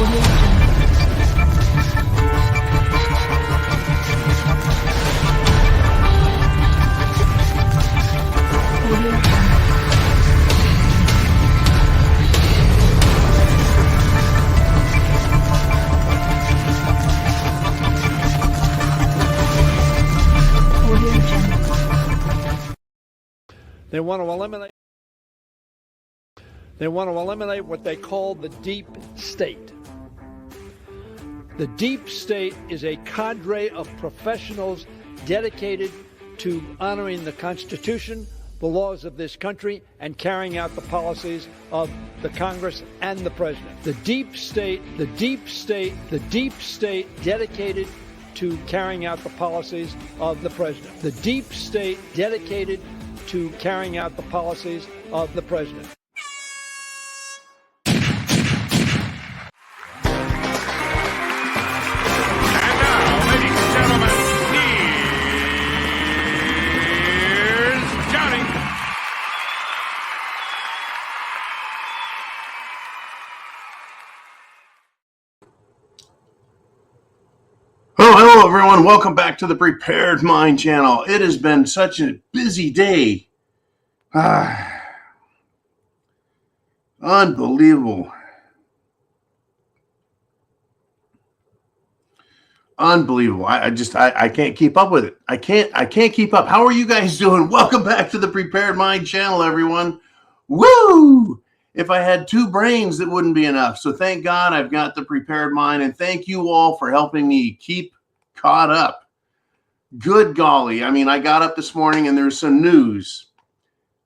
They want to eliminate what they call the deep state. The deep state is a cadre of professionals dedicated to honoring the Constitution, the laws of this country, and carrying out the policies of the Congress and the President. The deep state dedicated to carrying out the policies of the President. The deep state dedicated to carrying out the policies of the President. Hello, everyone. Welcome back to the Prepared Mind channel. It has been such a busy day. Unbelievable. I can't keep up with it. I can't keep up. How are you guys doing? Welcome back to the Prepared Mind channel, everyone. Woo! If I had two brains, that wouldn't be enough. So thank God I've got the Prepared Mind, and thank you all for helping me keep caught up. Good golly. I mean, I got up this morning and there's some news.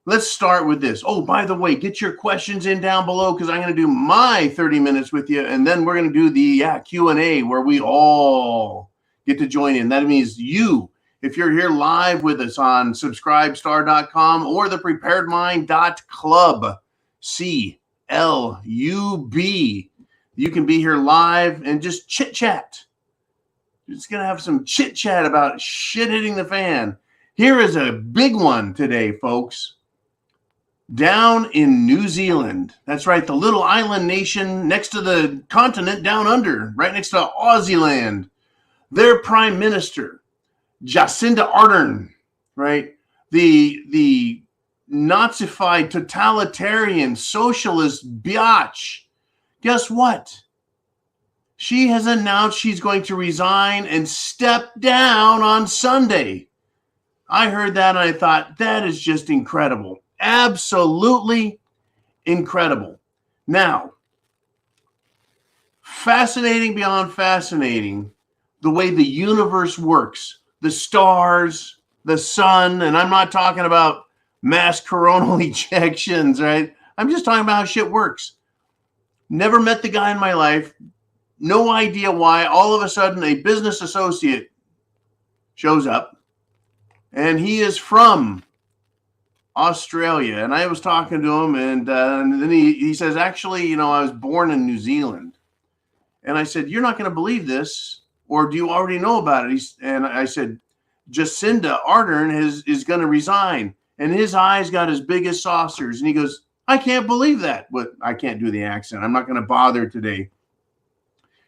Let's start with this. Oh, by the way, get your questions in down below because I'm going to do my 30 minutes with you, and then we're going to do the Q&A where we all get to join in. That means you, if you're here live with us on subscribestar.com or thepreparedmind.club, CLUB, you can be here live and just chit-chat. Just going to have some chit-chat about shit hitting the fan. Here is a big one today, folks. Down in New Zealand. That's right, the little island nation next to the continent down under, right next to Aussie land. Their prime minister, Jacinda Ardern, right? The Nazified, totalitarian, socialist biatch. Guess what? She has announced she's going to resign and step down on Sunday. I heard that and I thought, that is just incredible. Absolutely incredible. Now, fascinating beyond fascinating, the way the universe works. The stars, the sun, and I'm not talking about mass coronal ejections, right? I'm just talking about how shit works. Never met the guy in my life. No idea why. All of a sudden, a business associate shows up, and he is from Australia. And I was talking to him, and then he says, actually, I was born in New Zealand. And I said, you're not going to believe this, or do you already know about it? And I said, Jacinda Ardern is going to resign. And his eyes got as big as saucers. And he goes, I can't believe that. But I can't do the accent. I'm not going to bother today.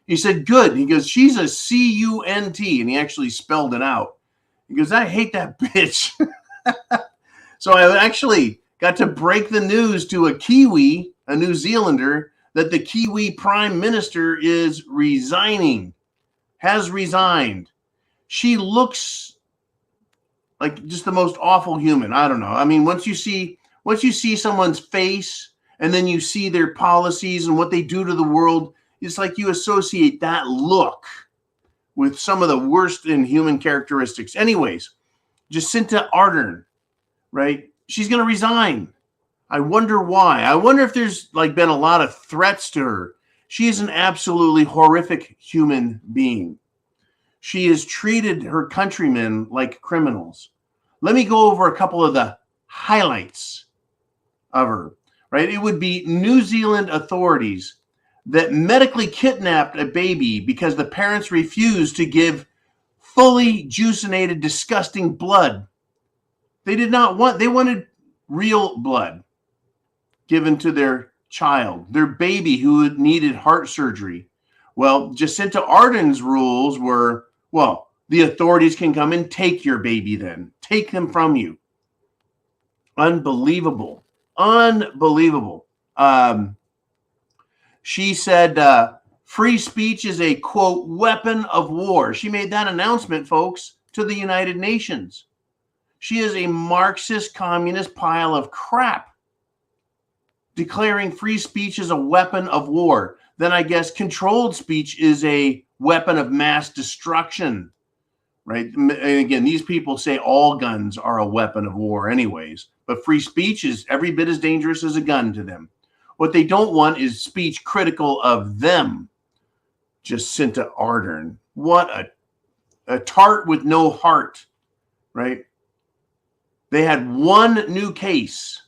He said, good. He goes, she's a C-U-N-T. And he actually spelled it out. He goes, I hate that bitch. So I actually got to break the news to a Kiwi, a New Zealander, that the Kiwi prime minister is resigning, has resigned. She looks like just the most awful human. I don't know. I mean, once you see someone's face and then you see their policies and what they do to the world, it's like you associate that look with some of the worst in human characteristics. Anyways, Jacinda Ardern, right? She's going to resign. I wonder why. I wonder if there's been a lot of threats to her. She is an absolutely horrific human being. She has treated her countrymen like criminals. Let me go over a couple of the highlights of her, right? It would be New Zealand authorities that medically kidnapped a baby because the parents refused to give fully juicinated, disgusting blood. They wanted real blood given to their child, their baby who needed heart surgery. Well, Jacinta Ardern's rules were, well, the authorities can come and take your baby then. Take them from you. Unbelievable. Unbelievable. She said free speech is a, quote, weapon of war. She made that announcement, folks, to the United Nations. She is a Marxist communist pile of crap, declaring free speech is a weapon of war. Then I guess controlled speech is a weapon of mass destruction, right? And again, these people say all guns are a weapon of war anyways, but free speech is every bit as dangerous as a gun to them. What they don't want is speech critical of them. Jacinta Ardern. What a tart with no heart, right? They had one new case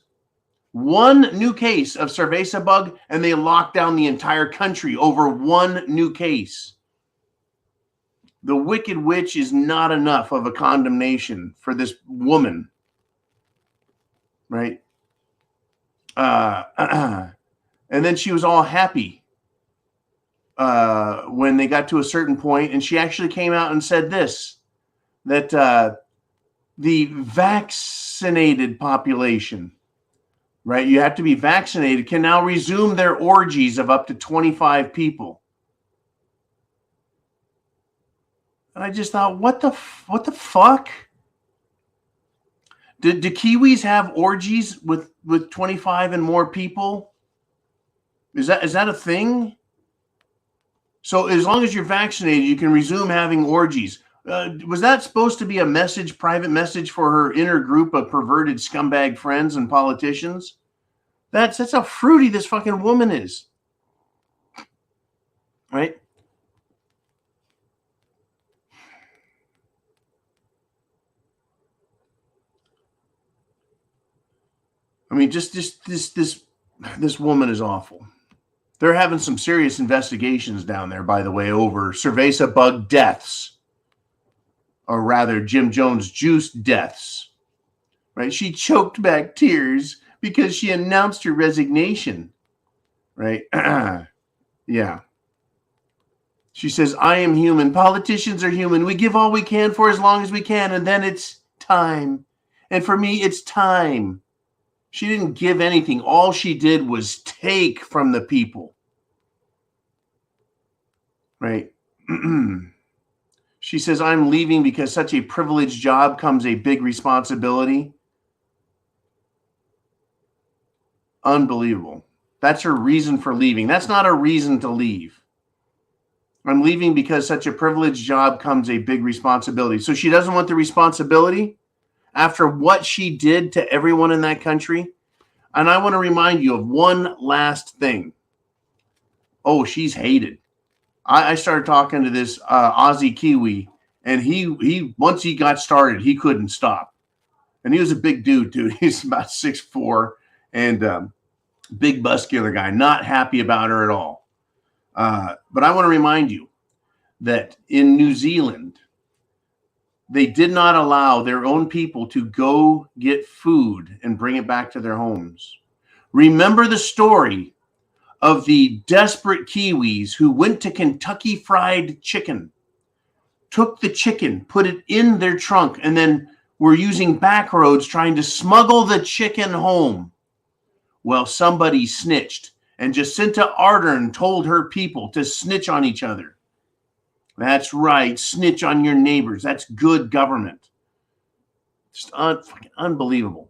of cerveza bug, and they locked down the entire country over one new case. The Wicked Witch is not enough of a condemnation for this woman, right? And then she was all happy when they got to a certain point, and she actually came out and said this, that the vaccinated population, right, you have to be vaccinated, can now resume their orgies of up to 25 people. And I just thought, what the fuck? Do Kiwis have orgies with 25 and more people? Is that a thing? So as long as you're vaccinated, you can resume having orgies. Was that supposed to be a message, private message for her inner group of perverted scumbag friends and politicians? That's how fruity this fucking woman is. Right? I mean, just this woman is awful. They're having some serious investigations down there, by the way, over cerveza bug deaths, or rather Jim Jones juice deaths, right? She choked back tears because she announced her resignation, right? Yeah. She says, I am human. Politicians are human. We give all we can for as long as we can, and then it's time. And for me, it's time. She didn't give anything. All she did was take from the people. Right? She says, I'm leaving because such a privileged job comes a big responsibility. Unbelievable. That's her reason for leaving. That's not a reason to leave. I'm leaving because such a privileged job comes a big responsibility. So she doesn't want the responsibility after what she did to everyone in that country. And I want to remind you of one last thing. Oh, she's hated. I started talking to this Aussie Kiwi, and he once he got started, he couldn't stop. And he was a big dude, dude. He's about 6'4", and big muscular guy, not happy about her at all. But I want to remind you that in New Zealand, they did not allow their own people to go get food and bring it back to their homes. Remember the story of the desperate Kiwis who went to Kentucky Fried Chicken, took the chicken, put it in their trunk, and then were using back roads trying to smuggle the chicken home. Well, somebody snitched, and Jacinta Ardern told her people to snitch on each other. That's right. Snitch on your neighbors. That's good government. Just fucking unbelievable.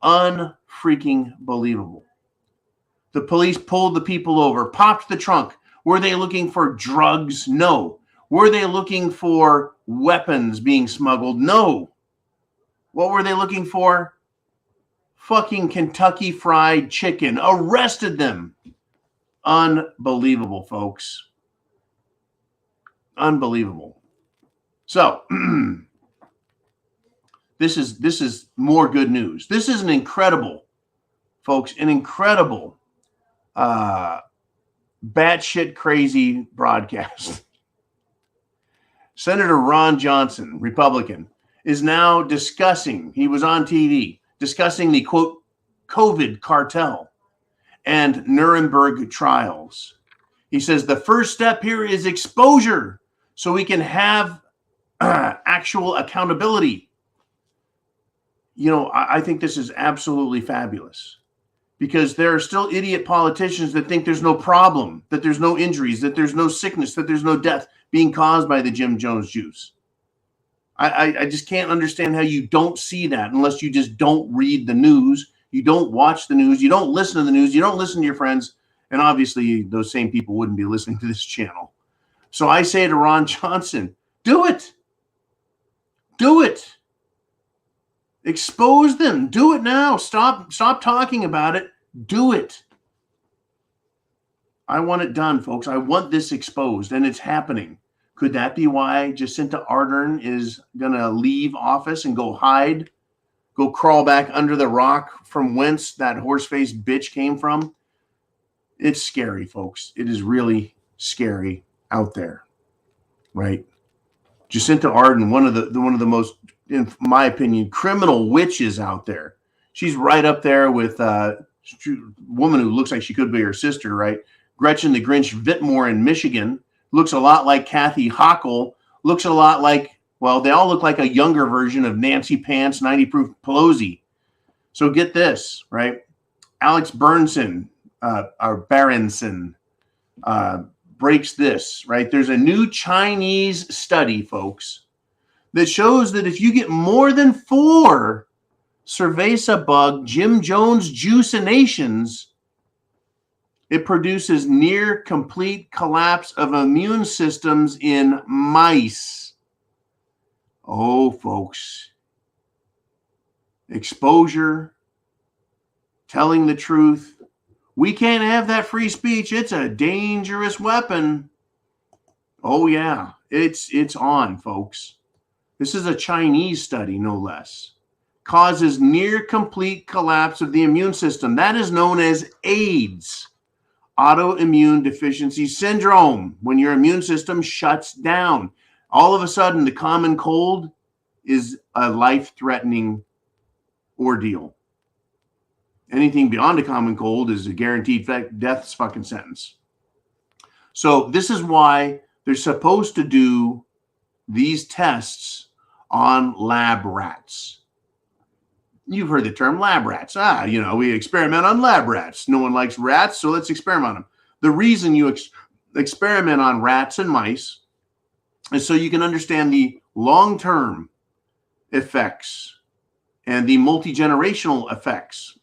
Unfreaking believable. The police pulled the people over, popped the trunk. Were they looking for drugs? No. Were they looking for weapons being smuggled? No. What were they looking for? Fucking Kentucky Fried Chicken. Arrested them. Unbelievable, folks. Unbelievable. So this is more good news. This is an incredible, folks, an incredible batshit crazy broadcast. Senator Ron Johnson, Republican, is now discussing, he was on TV, discussing the, quote, COVID cartel and Nuremberg trials. He says the first step here is exposure so we can have actual accountability. You know, I think this is absolutely fabulous because there are still idiot politicians that think there's no problem, that there's no injuries, that there's no sickness, that there's no death being caused by the Jim Jones juice. I just can't understand how you don't see that unless you just don't read the news, you don't watch the news, you don't listen to the news, you don't listen to your friends, and obviously those same people wouldn't be listening to this channel. So I say to Ron Johnson, do it. Do it. Expose them. Do it now. Stop talking about it. Do it. I want it done, folks. I want this exposed, and it's happening. Could that be why Jacinta Ardern is going to leave office and go hide, go crawl back under the rock from whence that horse-faced bitch came from? It's scary, folks. It is really scary out there, right? Jacinta Ardern, one of the most, in my opinion, criminal witches out there. She's right up there with a woman who looks like she could be her sister, right? Gretchen the Grinch Whitmore in Michigan. Looks a lot like Kathy Hochul. Looks a lot like, well, they all look like a younger version of Nancy Pants, 90 Proof Pelosi. So get this, right? Alex Berenson, breaks this, right? There's a new Chinese study, folks, that shows that if you get more than 4 cerveza bug Jim Jones juicinations, it produces near complete collapse of immune systems in mice. Oh, folks. Exposure, telling the truth. We can't have that free speech. It's a dangerous weapon. Oh, yeah. It's on, folks. This is a Chinese study, no less. Causes near complete collapse of the immune system. That is known as AIDS. Autoimmune deficiency syndrome, when your immune system shuts down. All of a sudden, the common cold is a life-threatening ordeal. Anything beyond a common cold is a guaranteed death fucking sentence. So this is why they're supposed to do these tests on lab rats. You've heard the term lab rats. We experiment on lab rats. No one likes rats, so let's experiment on them. The reason you experiment on rats and mice is so you can understand the long-term effects and the multi-generational effects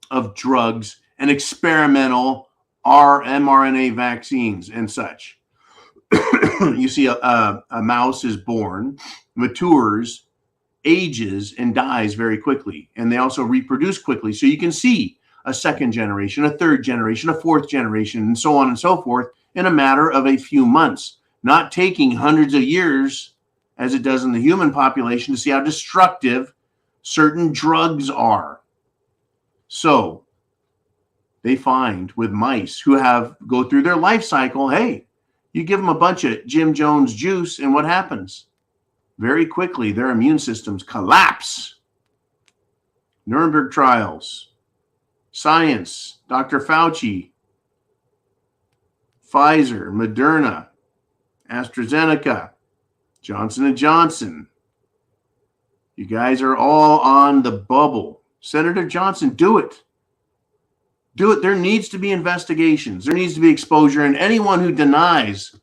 of drugs and experimental mRNA vaccines and such. You see a mouse is born, matures, ages, and dies very quickly. And they also reproduce quickly. So you can see a second generation, a third generation, a fourth generation, and so on and so forth in a matter of a few months, not taking hundreds of years as it does in the human population to see how destructive certain drugs are. So they find with mice who go through their life cycle, hey, you give them a bunch of Jim Jones juice and what happens? Very quickly, their immune systems collapse. Nuremberg trials, science, Dr. Fauci, Pfizer, Moderna, AstraZeneca, Johnson & Johnson. You guys are all on the bubble. Senator Johnson, do it. Do it. There needs to be investigations. There needs to be exposure. And anyone who denies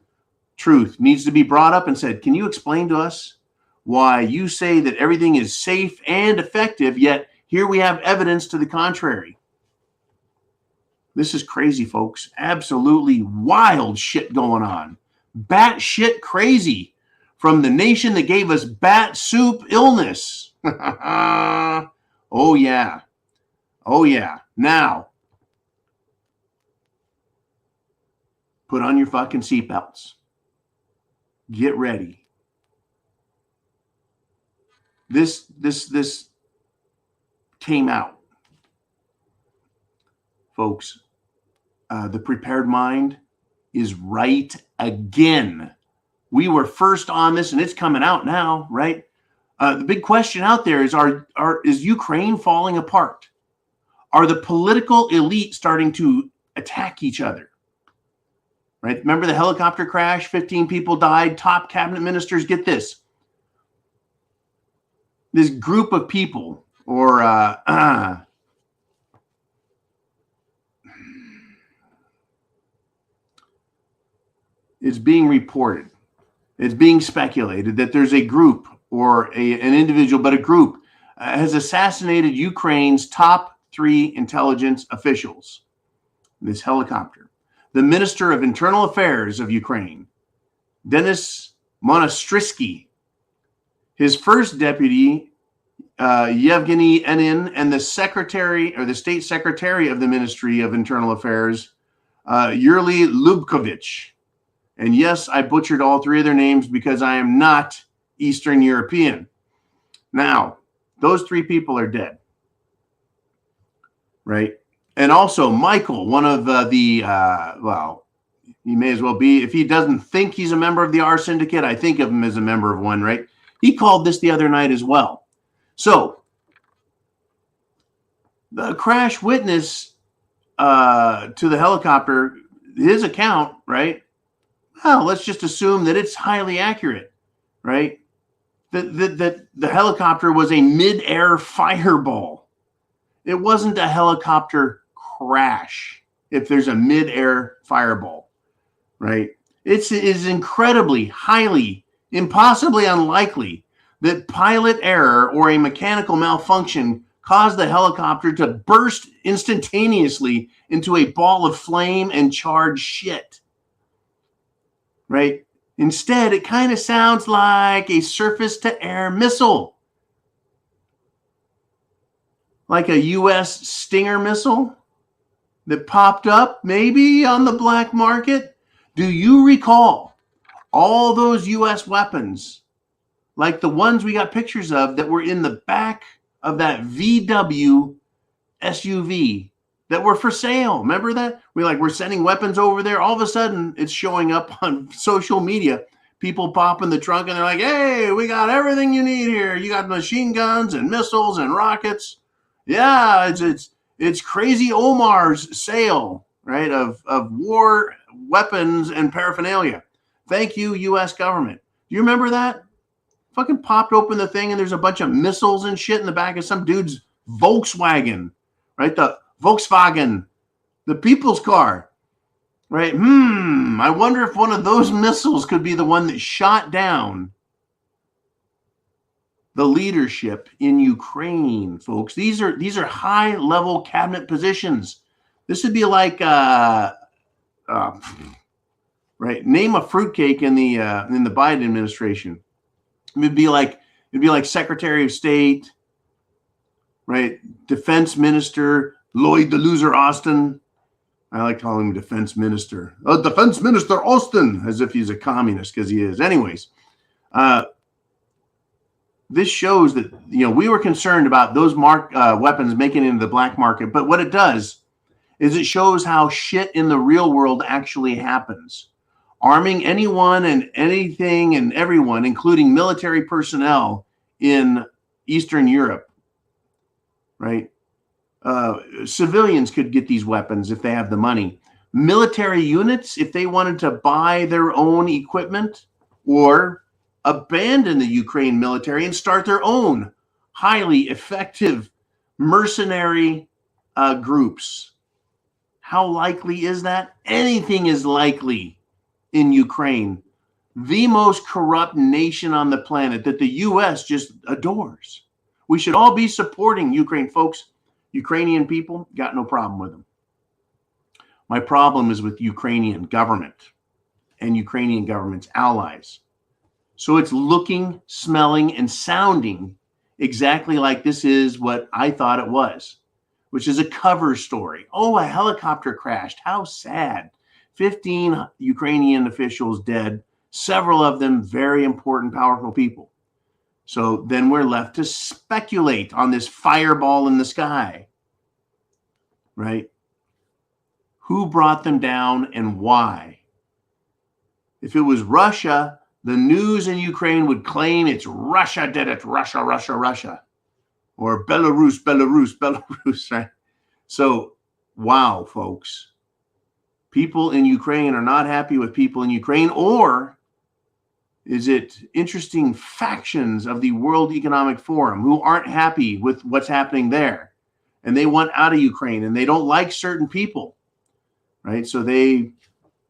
truth needs to be brought up and said, can you explain to us why you say that everything is safe and effective, yet here we have evidence to the contrary? This is crazy, folks. Absolutely wild shit going on. Bat shit crazy from the nation that gave us bat soup illness. Oh, yeah. Oh, yeah. Now, put on your fucking seatbelts. Get ready. This came out, folks. The Prepared Mind is right again. We were first on this, and it's coming out now, right? The big question out there is Ukraine falling apart? Are the political elite starting to attack each other? right? Remember the helicopter crash? 15 people died. Top cabinet ministers, get this. This group of people, or it's being reported, it's being speculated that there's a group or an individual, but a group has assassinated Ukraine's top 3 intelligence officials. This helicopter. The Minister of Internal Affairs of Ukraine, Denis Monastrisky, his first deputy, Yevgeny Enin, and the secretary or the state secretary of the Ministry of Internal Affairs, Yurly Lubkovich. And yes, I butchered all 3 of their names because I am not Eastern European. Now, those 3 people are dead, right? And also Michael, one of well, he may as well be, if he doesn't think he's a member of the R Syndicate, I think of him as a member of one, right? He called this the other night as well. So the crash witness to the helicopter, his account, right? Well, let's just assume that it's highly accurate, right? That the helicopter was a mid-air fireball. It wasn't a helicopter crash if there's a mid-air fireball, right? It is incredibly, highly, impossibly unlikely that pilot error or a mechanical malfunction caused the helicopter to burst instantaneously into a ball of flame and charred shit, right? Instead, it kind of sounds like a surface-to-air missile, like a U.S. Stinger missile that popped up maybe on the black market. Do you recall all those U.S. weapons, like the ones we got pictures of that were in the back of that VW SUV that were for sale? Remember that? We're sending weapons over there. All of a sudden, it's showing up on social media. People pop in the trunk and they're like, hey, we got everything you need here. You got machine guns and missiles and rockets. Yeah, it's Crazy Omar's sale, right, of war weapons and paraphernalia. Thank you, U.S. government. Do you remember that? Fucking popped open the thing and there's a bunch of missiles and shit in the back of some dude's Volkswagen, right? The Volkswagen, the people's car, right? I wonder if one of those missiles could be the one that shot down the leadership in Ukraine, folks. These are high-level cabinet positions. This would be like, right? Name a fruitcake in the Biden administration. It'd be like Secretary of State, right? Defense Minister Lloyd the Loser Austin. I like calling him Defense Minister. Oh, Defense Minister Austin, as if he's a communist, because he is. Anyways, this shows that we were concerned about those weapons making it into the black market, but what it does is it shows how shit in the real world actually happens. Arming anyone and anything and everyone, including military personnel in Eastern Europe, right? Civilians could get these weapons if they have the money. Military units, if they wanted to buy their own equipment or abandon the Ukraine military and start their own highly effective mercenary groups. How likely is that? Anything is likely in Ukraine, the most corrupt nation on the planet that the U.S. just adores. We should all be supporting Ukraine, folks. Ukrainian people, got no problem with them. My problem is with Ukrainian government and Ukrainian government's allies. So it's looking, smelling, and sounding exactly like this is what I thought it was, which is a cover story. Oh, a helicopter crashed. How sad. 15 Ukrainian officials dead, several of them very important, powerful people. So then we're left to speculate on this fireball in the sky, right? Who brought them down and why? If it was Russia, the news in Ukraine would claim it's Russia did it, Russia, Russia, Russia, or Belarus, Belarus, Belarus, right? So, wow, folks. People in Ukraine are not happy with people in Ukraine? Or is it interesting factions of the World Economic Forum who aren't happy with what's happening there? And they want out of Ukraine and they don't like certain people, right? So they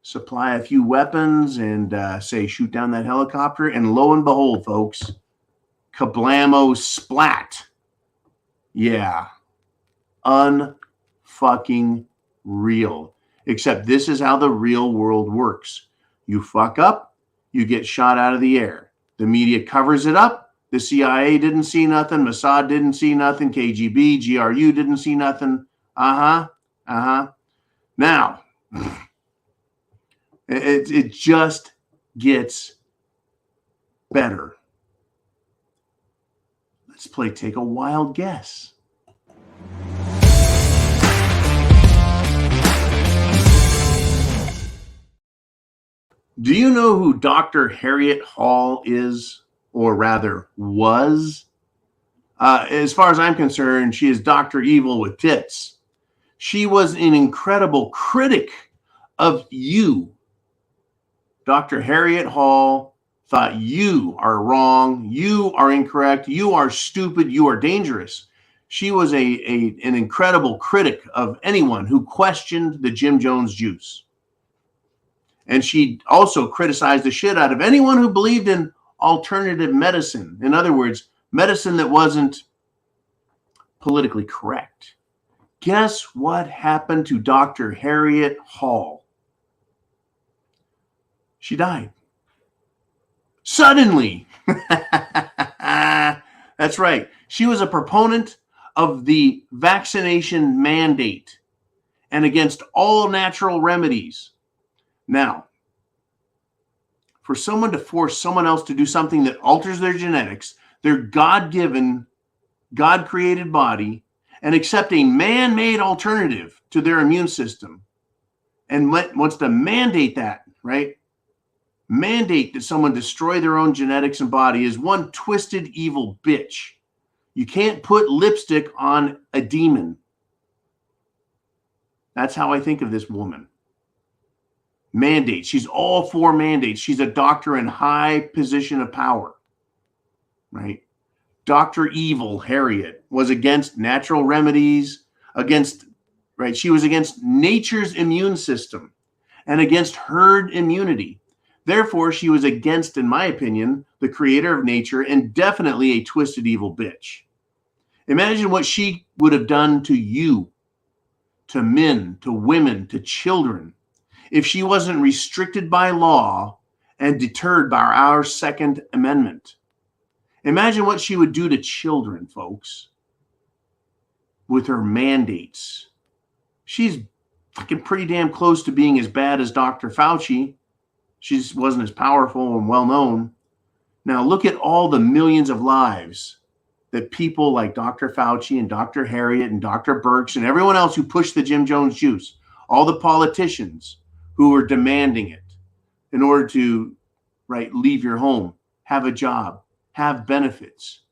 supply a few weapons and say, shoot down that helicopter. And lo and behold, folks, kablamo splat. Yeah. Unfucking real. Except this is how the real world works. You fuck up, you get shot out of the air. The media covers it up. The CIA didn't see nothing. Mossad didn't see nothing. KGB, GRU didn't see nothing. Now, it just gets better. Let's play Take a Wild Guess. Do you know who Dr. Harriet Hall is, or rather was? As far as I'm concerned, she is Dr. Evil with tits. She was an incredible critic of you. Dr. Harriet Hall thought you are wrong, you are incorrect, you are stupid, you are dangerous. She was an incredible critic of anyone who questioned the Jim Jones juice. And she also criticized the shit out of anyone who believed in alternative medicine. In other words, medicine that wasn't politically correct. Guess what happened to Dr. Harriet Hall? She died. Suddenly. That's right. She was a proponent of the vaccination mandate and against all natural remedies. Now, for someone to force someone else to do something that alters their genetics, their God-given, God-created body, and accept a man-made alternative to their immune system, and wants to mandate that, right? Mandate that someone destroy their own genetics and body is one twisted, evil bitch. You can't put lipstick on a demon. That's how I think of this woman. Mandate. She's all for mandates. She's a doctor in high position of power, right? Dr. Evil Harriet was against natural remedies, right? She was against nature's immune system and against herd immunity. Therefore, she was against, in my opinion, the creator of nature and definitely a twisted evil bitch. Imagine what she would have done to you, to men, to women, to children, if she wasn't restricted by law and deterred by our Second Amendment. Imagine what she would do to children, folks, with her mandates. She's fucking pretty damn close to being as bad as Dr. Fauci. She just wasn't as powerful and well-known. Now look at all the millions of lives that people like Dr. Fauci and Dr. Harriet and Dr. Birx and everyone else who pushed the Jim Jones juice, all the politicians who were demanding it in order to, right, leave your home, have a job, have benefits,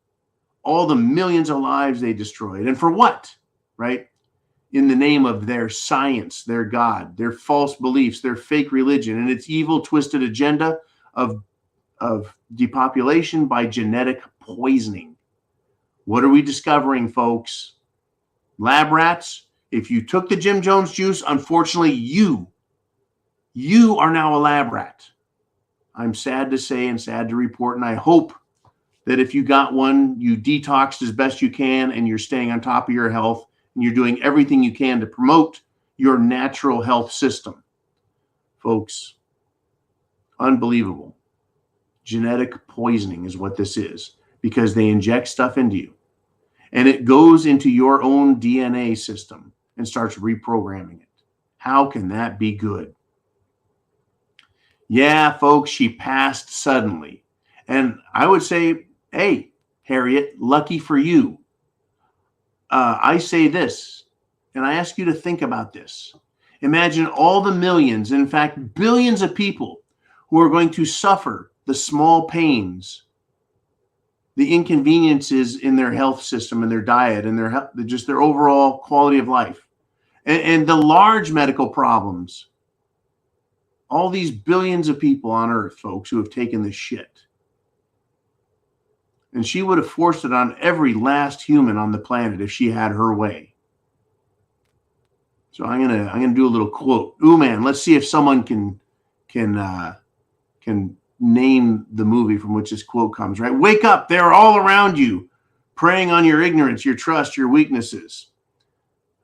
all the millions of lives they destroyed. And for what, right? In the name of their science, their God, their false beliefs, their fake religion, and its evil, twisted agenda of depopulation by genetic poisoning. What are we discovering, folks? Lab rats. If you took the Jim Jones juice, unfortunately, you are now a lab rat. I'm sad to say and sad to report, and I hope that if you got one, you detoxed as best you can and you're staying on top of your health and you're doing everything you can to promote your natural health system. Folks, unbelievable. Genetic poisoning is what this is, because they inject stuff into you and it goes into your own DNA system and starts reprogramming it. How can that be good? Yeah, folks, she passed suddenly. And I would say, hey, Harriet, lucky for you. I say this, and I ask you to think about this. Imagine all the millions, in fact, billions of people who are going to suffer the small pains, the inconveniences in their health system and their diet and just their overall quality of life, and the large medical problems All these billions of people on earth, folks, who have taken this shit. And she would have forced it on every last human on the planet if she had her way. So I'm gonna do a little quote. Ooh, man, let's see if someone can name the movie from which this quote comes, right? Wake up, they're all around you, preying on your ignorance, your trust, your weaknesses.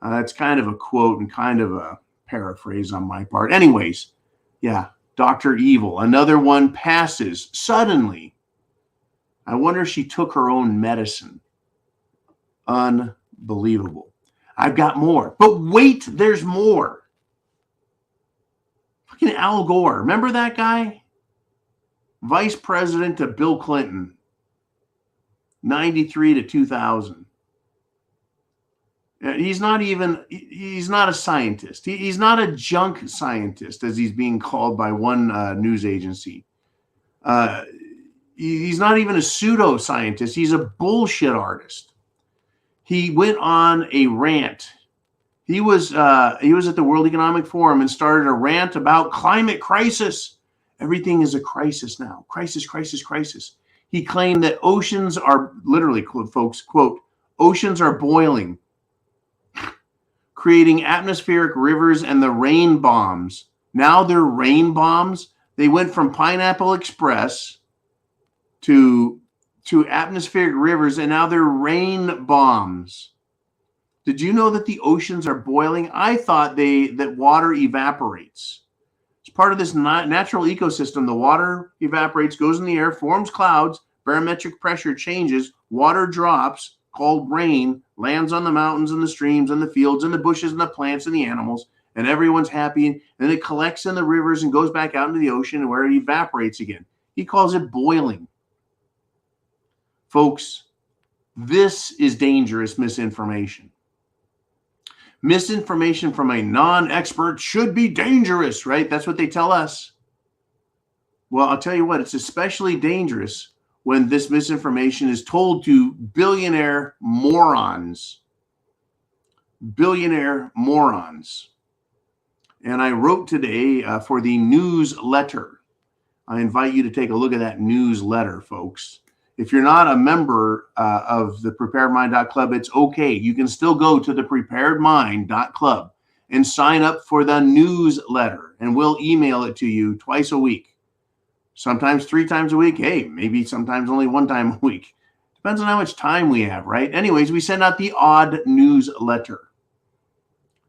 That's kind of a quote and kind of a paraphrase on my part. Anyways, yeah, Dr. Evil. Another one passes suddenly. I wonder if she took her own medicine. Unbelievable. I've got more. But wait, there's more. Fucking Al Gore. Remember that guy? Vice President to Bill Clinton. 93 to 2000. He's not a scientist. He's not a junk scientist, as he's being called by one news agency. He's not even a pseudo-scientist. He's a bullshit artist. He went on a rant. He was at the World Economic Forum and started a rant about climate crisis. Everything is a crisis now. Crisis, crisis, crisis. He claimed that oceans are, literally, folks, quote, oceans are boiling, creating atmospheric rivers and the rain bombs. Now they're rain bombs. They went from Pineapple Express to atmospheric rivers, and now they're rain bombs. Did you know that the oceans are boiling? I thought that water evaporates. It's part of this natural ecosystem. The water evaporates, goes in the air, forms clouds, barometric pressure changes, water drops, called rain, lands on the mountains and the streams and the fields and the bushes and the plants and the animals, and everyone's happy. And then it collects in the rivers and goes back out into the ocean where it evaporates again. He calls it boiling. Folks, this is dangerous misinformation. Misinformation from a non-expert should be dangerous, right? That's what they tell us. Well, I'll tell you what, it's especially dangerous when this misinformation is told to billionaire morons. Billionaire morons. And I wrote today for the newsletter. I invite you to take a look at that newsletter, folks. If you're not a member of the preparedmind.club, it's okay. You can still go to the preparedmind.club and sign up for the newsletter, and we'll email it to you twice a week. Sometimes 3 times a week. Hey, maybe sometimes only 1 time a week. Depends on how much time we have, right? Anyways, we send out the odd newsletter.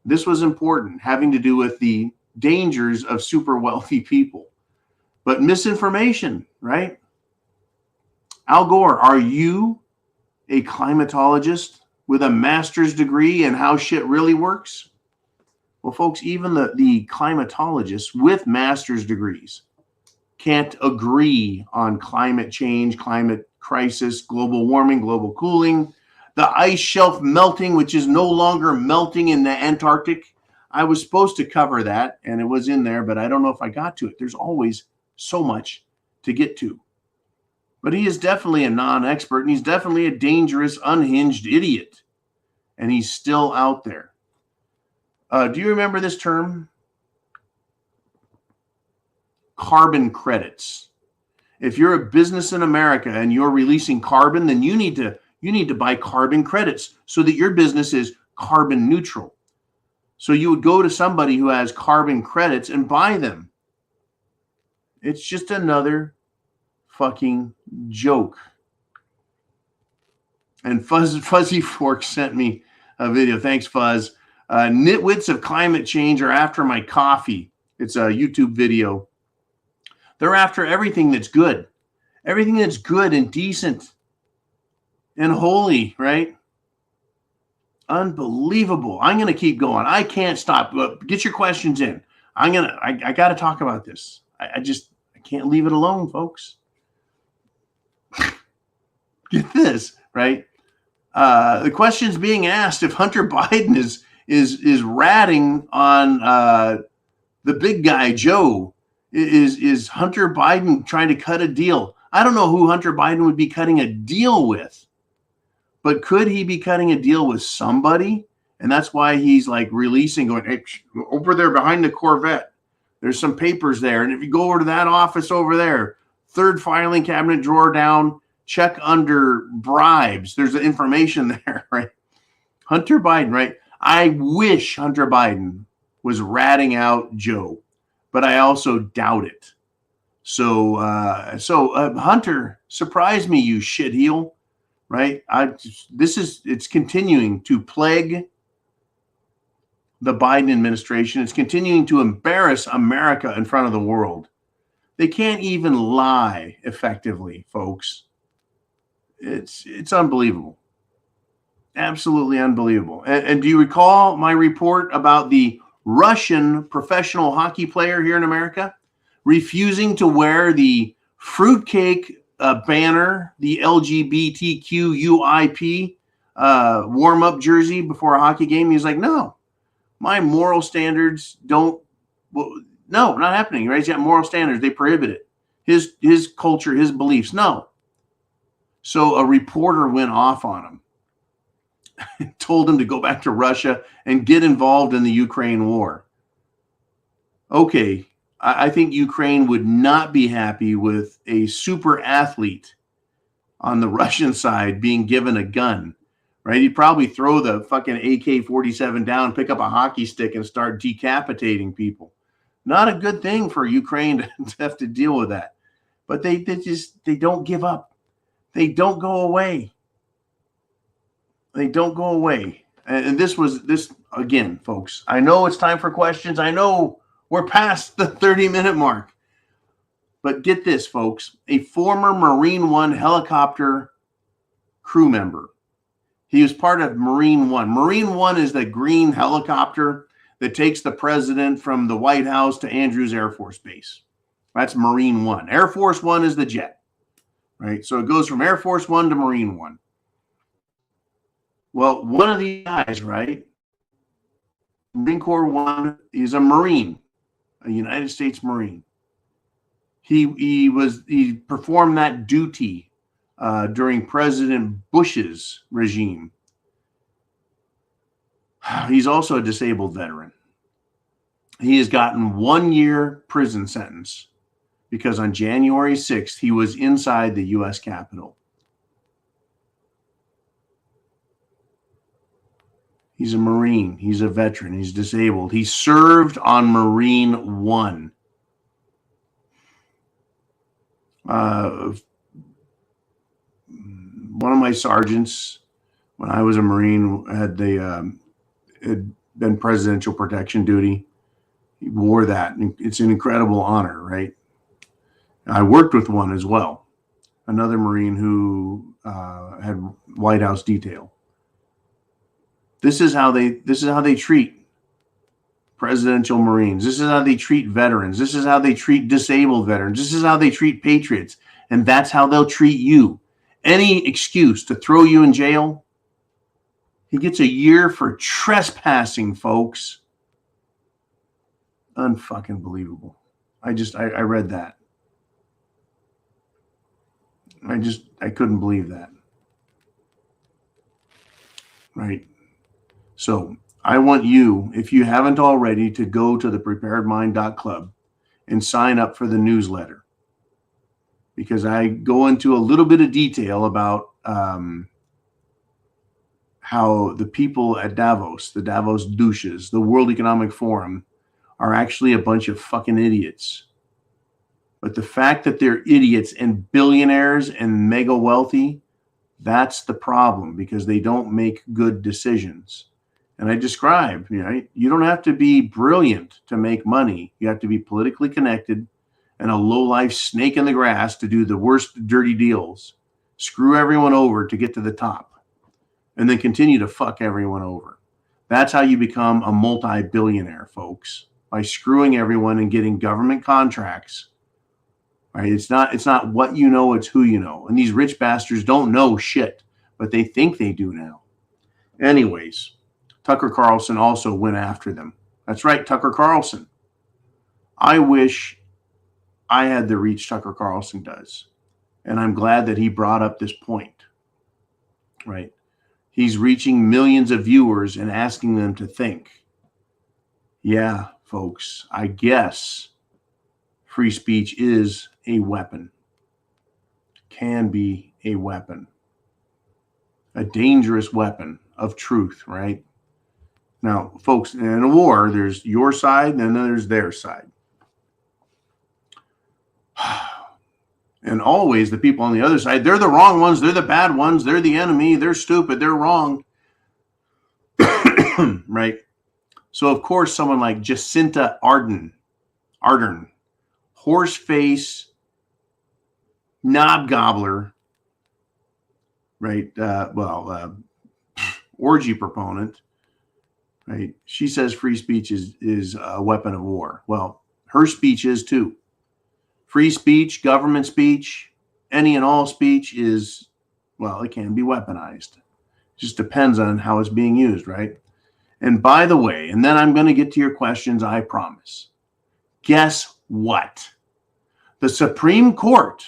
This was important, having to do with the dangers of super wealthy people. But misinformation, right? Al Gore, are you a climatologist with a master's degree in how shit really works? Well, folks, even the climatologists with master's degrees can't agree on climate change, climate crisis, global warming, global cooling, the ice shelf melting, which is no longer melting in the Antarctic. I was supposed to cover that, and it was in there, but I don't know if I got to it. There's always so much to get to. But he is definitely a non-expert, and he's definitely a dangerous, unhinged idiot. And he's still out there. Do you remember this term? Carbon credits. If you're a business in America and you're releasing carbon, then you need to buy carbon credits so that your business is carbon neutral. So you would go to somebody who has carbon credits and buy them. It's just another fucking joke. And Fuzzy Fork sent me a video. Thanks, Fuzz. Nitwits of climate change are after my coffee. It's a YouTube video. They're after everything that's good. Everything that's good and decent and holy, right? Unbelievable. I'm going to keep going. I can't stop. Get your questions in. I got to talk about this. I can't leave it alone, folks. Get this, right? The question's being asked if Hunter Biden is ratting on the big guy, Joe. Is Hunter Biden trying to cut a deal? I don't know who Hunter Biden would be cutting a deal with, but could he be cutting a deal with somebody? And that's why he's like releasing, going, hey, over there behind the Corvette, There's some papers there. And if you go over to that office over there, third filing cabinet drawer down, check under bribes. There's the information there, right? Hunter Biden, right? I wish Hunter Biden was ratting out Joe, but I also doubt it. So Hunter, surprise me, you shitheel, right? It's continuing to plague the Biden administration. It's continuing to embarrass America in front of the world. They can't even lie effectively, folks. It's unbelievable. Absolutely unbelievable. And do you recall my report about the Russian professional hockey player here in America refusing to wear the fruitcake banner, the LGBTQUIP warm-up jersey before a hockey game? He's like, no, my moral standards don't, no, not happening, right? He's got moral standards. They prohibit it. His culture, his beliefs, no. So a reporter went off on him, told him to go back to Russia and get involved in the Ukraine war. Okay, I think Ukraine would not be happy with a super athlete on the Russian side being given a gun, right? He'd probably throw the fucking AK-47 down, pick up a hockey stick and start decapitating people. Not a good thing for Ukraine to have to deal with that. But they don't give up. They don't go away. They don't go away. And this again, folks. I know it's time for questions. I know we're past the 30-minute mark. But get this, folks. A former Marine One helicopter crew member. He was part of Marine One. Marine One is the green helicopter that takes the president from the White House to Andrews Air Force Base. That's Marine One. Air Force One is the jet. Right? So it goes from Air Force One to Marine One. Well, one of these guys, right? Marine Corps One, he's a Marine, a United States Marine. He performed that duty during President Bush's regime. He's also a disabled veteran. He has gotten 1 year prison sentence because on January 6th, he was inside the U.S. Capitol. He's a Marine. He's a veteran. He's disabled. He served on Marine One. One of my sergeants, when I was a Marine, had been presidential protection duty. He wore that. It's an incredible honor, right? I worked with one as well, another Marine who had White House detail. This is how they treat presidential Marines. This is how they treat veterans. This is how they treat disabled veterans. This is how they treat patriots. And that's how they'll treat you. Any excuse to throw you in jail, he gets a year for trespassing, folks. Unfucking believable. I read that. I couldn't believe that. Right. So I want you, if you haven't already, to go to thepreparedmind.club and sign up for the newsletter, because I go into a little bit of detail about how the people at Davos, the Davos douches, the World Economic Forum, are actually a bunch of fucking idiots. But the fact that they're idiots and billionaires and mega wealthy, that's the problem, because they don't make good decisions. And I describe, you don't have to be brilliant to make money. You have to be politically connected and a low-life snake in the grass to do the worst dirty deals. Screw everyone over to get to the top, and then continue to fuck everyone over. That's how you become a multi-billionaire, folks, by screwing everyone and getting government contracts. Right? It's not what you know, it's who you know. And these rich bastards don't know shit, but they think they do now. Anyways, Tucker Carlson also went after them. That's right, Tucker Carlson. I wish I had the reach Tucker Carlson does. And I'm glad that he brought up this point. Right? He's reaching millions of viewers and asking them to think. Yeah, folks, I guess free speech is a weapon, can be a weapon, a dangerous weapon of truth, right? Now, folks, in a war, there's your side and then there's their side. And always the people on the other side, they're the wrong ones, they're the bad ones, they're the enemy, they're stupid, they're wrong. Right? So, of course, someone like Jacinta Ardern, horseface, knob gobbler, right? Orgy proponent, right? She says free speech is a weapon of war. Well, her speech is too. Free speech, government speech, any and all speech is, well, it can be weaponized. It just depends on how it's being used, right? And by the way, and then I'm going to get to your questions, I promise. Guess what? The Supreme Court,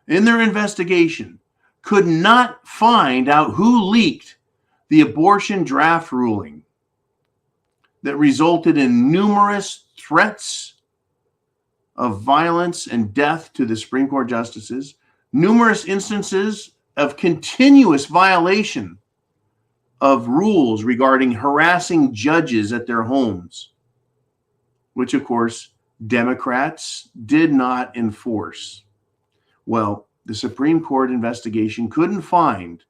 in their investigation, could not find out who leaked the abortion draft ruling that resulted in numerous threats of violence and death to the Supreme Court justices, numerous instances of continuous violation of rules regarding harassing judges at their homes, which, of course, Democrats did not enforce. Well, the Supreme Court investigation couldn't find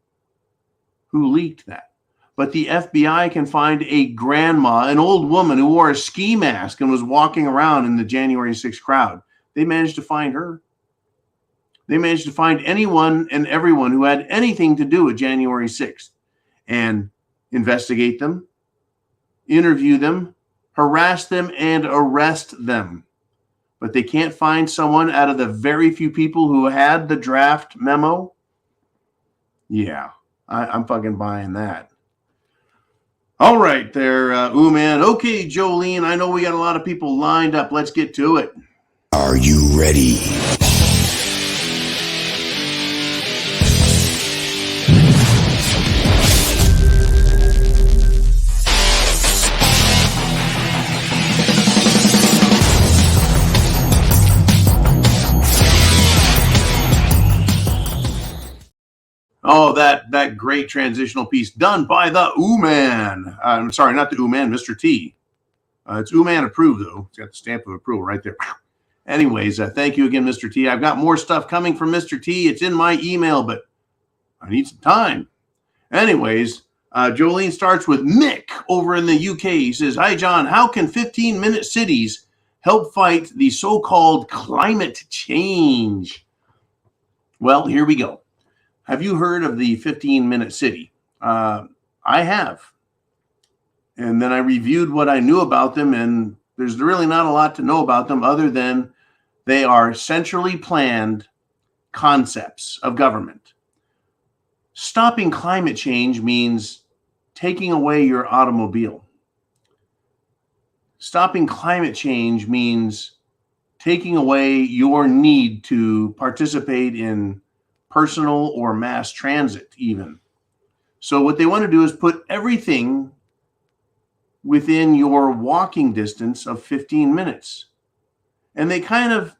who leaked that. But the FBI can find a grandma, an old woman who wore a ski mask and was walking around in the January 6th crowd. They managed to find her. They managed to find anyone and everyone who had anything to do with January 6th and investigate them, interview them, harass them, and arrest them. But they can't find someone out of the very few people who had the draft memo. Yeah, I'm fucking buying that. All right there, man. Okay, Jolene, I know we got a lot of people lined up. Let's get to it. Are you ready? Oh, that great transitional piece done by the man. I'm sorry, not the man, Mr. T. It's man approved, though. It's got the stamp of approval right there. Anyways, thank you again, Mr. T. I've got more stuff coming from Mr. T. It's in my email, but I need some time. Anyways, Jolene starts with Mick over in the UK. He says, "Hi, John. How can 15-minute cities help fight the so-called climate change?" Well, here we go. Have you heard of the 15-minute city? I have. And then I reviewed what I knew about them, and there's really not a lot to know about them other than they are centrally planned concepts of government. Stopping climate change means taking away your automobile. Stopping climate change means taking away your need to participate in personal or mass transit even. So what they want to do is put everything within your walking distance of 15 minutes. And we kind of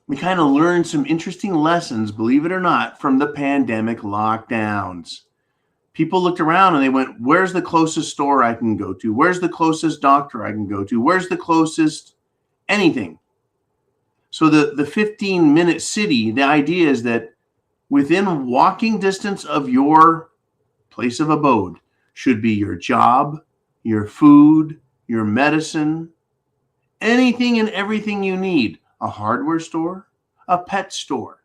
learned some interesting lessons, believe it or not, from the pandemic lockdowns. People looked around and they went, where's the closest store I can go to? Where's the closest doctor I can go to? Where's the closest anything? So the 15-minute city, the idea is that within walking distance of your place of abode should be your job, your food, your medicine, anything and everything you need. A hardware store, a pet store.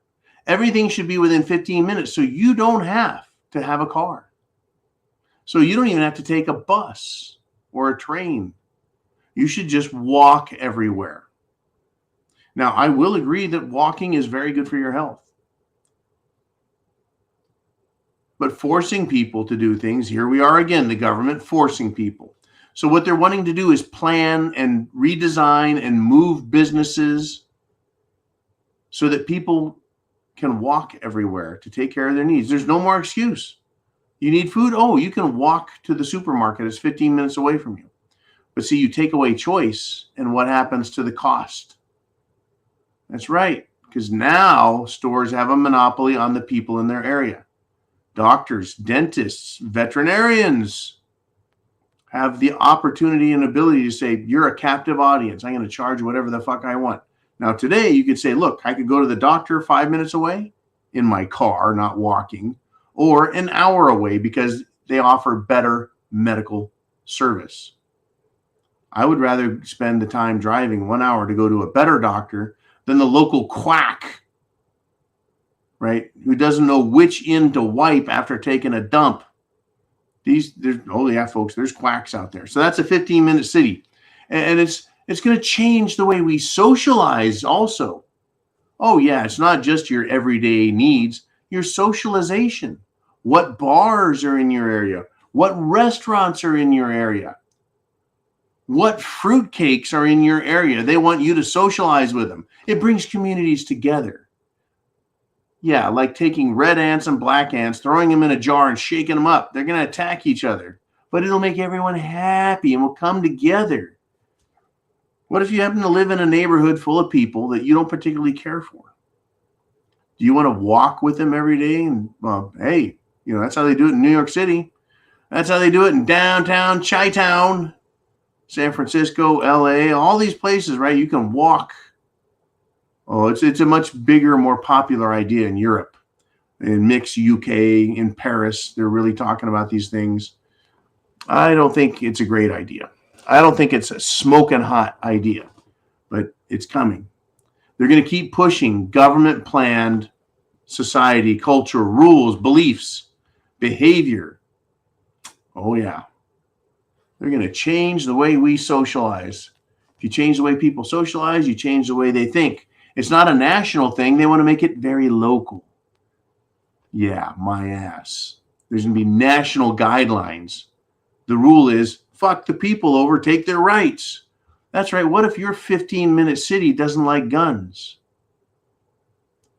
Everything should be within 15 minutes so you don't have to have a car. So you don't even have to take a bus or a train. You should just walk everywhere. Now, I will agree that walking is very good for your health. But forcing people to do things, here we are again, the government forcing people. So what they're wanting to do is plan and redesign and move businesses so that people can walk everywhere to take care of their needs. There's no more excuse. You need food? Oh, you can walk to the supermarket. It's 15 minutes away from you. But see, you take away choice, and what happens to the cost? That's right, because now stores have a monopoly on the people in their area. Doctors, dentists, veterinarians have the opportunity and ability to say, you're a captive audience. I'm going to charge whatever the fuck I want. Now, today, you could say, look, I could go to the doctor 5 minutes away in my car, not walking, or an hour away because they offer better medical service. I would rather spend the time driving 1 hour to go to a better doctor than the local quack, right, who doesn't know which end to wipe after taking a dump. Folks, there's quacks out there. So that's a 15-minute city. And it's going to change the way we socialize also. Oh, yeah, it's not just your everyday needs, your socialization. What bars are in your area? What restaurants are in your area? What fruitcakes are in your area? They want you to socialize with them. It brings communities together. Yeah, like taking red ants and black ants, throwing them in a jar and shaking them up. They're going to attack each other, but it'll make everyone happy and we'll come together. What if you happen to live in a neighborhood full of people that you don't particularly care for? Do you want to walk with them every day? And well, hey, that's how they do it in New York City. That's how they do it in downtown Chi-Town, San Francisco, LA, all these places, right? You can walk. Oh, it's a much bigger, more popular idea in Europe, in Mix UK, in Paris. They're really talking about these things. I don't think it's a great idea. I don't think it's a smoking hot idea, but it's coming. They're going to keep pushing government-planned society, culture, rules, beliefs, behavior. Oh, yeah. They're going to change the way we socialize. If you change the way people socialize, you change the way they think. It's not a national thing. They want to make it very local. Yeah, my ass. There's going to be national guidelines. The rule is, fuck the people over, take their rights. That's right. What if your 15-minute city doesn't like guns?